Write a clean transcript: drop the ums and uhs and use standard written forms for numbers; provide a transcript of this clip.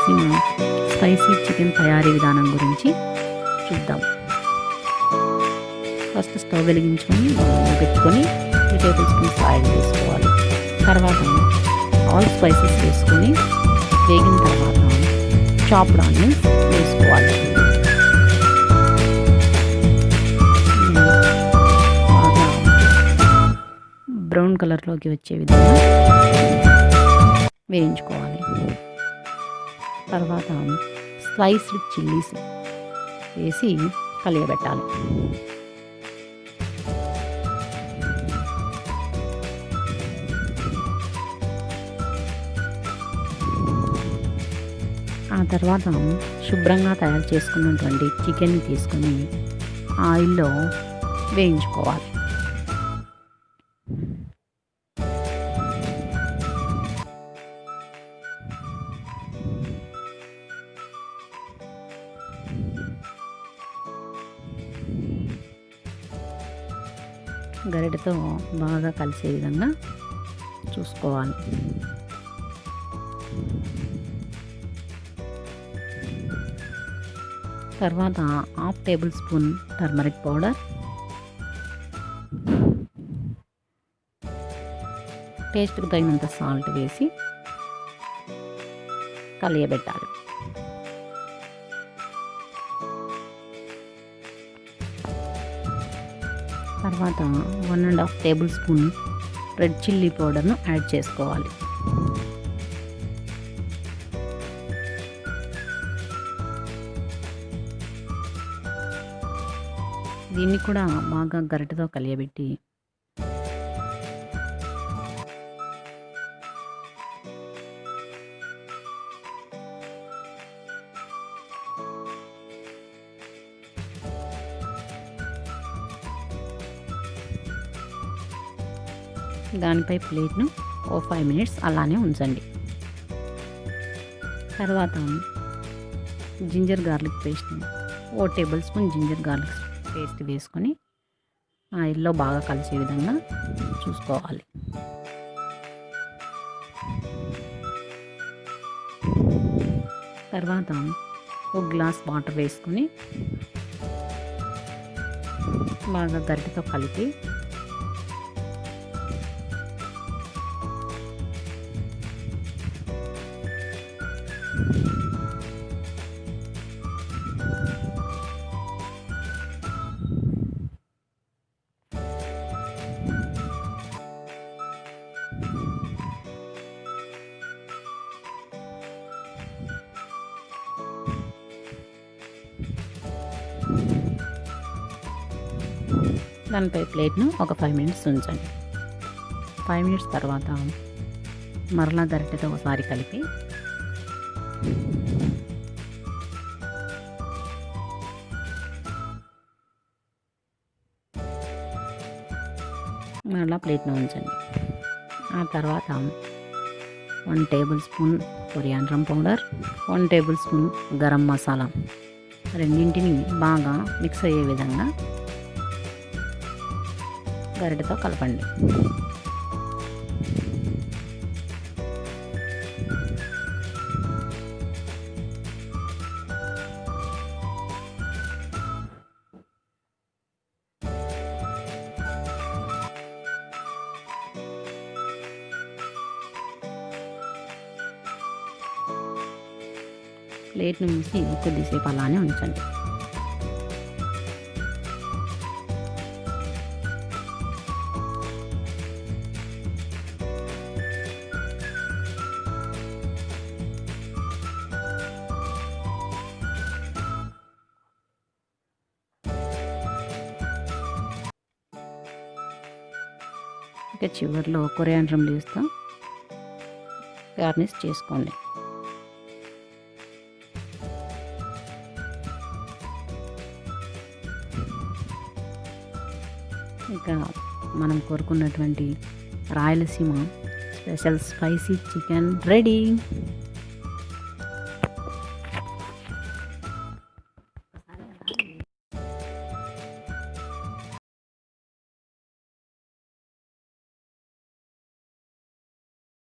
Rayalaseema spicy chicken తయారీ విధానం గురించి చూద్దాం. ఫస్ట్ స్టవ్ వెలిగించుకొని పెట్టుకొని 3 టేబుల్ స్పూన్స్ ఆయిల్ వేసుకోవాలి. తర్వాత ఆల్ స్పైసెస్ వేసుకొని వేగిన తర్వాత చాప్డ్ ఆనియన్స్ వేసుకోవాలి. బాగా బ్రౌన్ కలర్లోకి వచ్చే విధంగా వేయించుకోవాలి. తర్వాత స్లైస్డ్ చిల్లీస్ వేసి కలియబెట్టాలి. ఆ తర్వాత శుభ్రంగా తయారు చేసుకున్నటువంటి చికెన్ని తీసుకొని ఆయిల్లో వేయించుకోవాలి. గరిటెతో బాగా కలిసే విధంగా చూసుకోవాలి. తర్వాత 1/2 టేబుల్ స్పూన్ టర్మరిక్ పౌడర్, టేస్ట్కి తగినంత సాల్ట్ వేసి కలియబెట్టాలి. తర్వాత 1.5 టేబుల్ స్పూన్ రెడ్ చిల్లీ పౌడర్ను యాడ్ చేసుకోవాలి. దీన్ని కూడా బాగా గరిటెతో కలియబెట్టి దానిపై ప్లేట్ను 5 మినిట్స్ అలానే ఉంచండి. తర్వాత జింజర్ గార్లిక్ పేస్ట్ని 1 tablespoon ginger garlic paste వేసుకొని ఆయిల్లో బాగా కలిసే విధంగా చూసుకోవాలి. తర్వాత 1 గ్లాస్ వాటర్ వేసుకొని బాగా గరిటెతో కలిపి దానిపై ప్లేట్ను ఒక 5 మినిట్స్ ఉంచండి. 5 మినిట్స్ తర్వాత మరలా గరిటెతో ఒకసారి కలిపి మరలా ప్లేట్ను ఉంచండి. ఆ తర్వాత 1 table spoon coriander powder, 1 table spoon garam masala రెండింటిని బాగా మిక్స్ అయ్యే విధంగా గరిటెతో కలపండి. ప్లేట్ను మూసి కొద్దిసేపు అలానే ఉంచండి. ఇక చివరిలో కొరియాండర్ లీవ్స్తో గార్నిష్ చేసుకోండి. ఇక మనం కోరుకున్నటువంటి Rayalaseema special spicy chicken ready.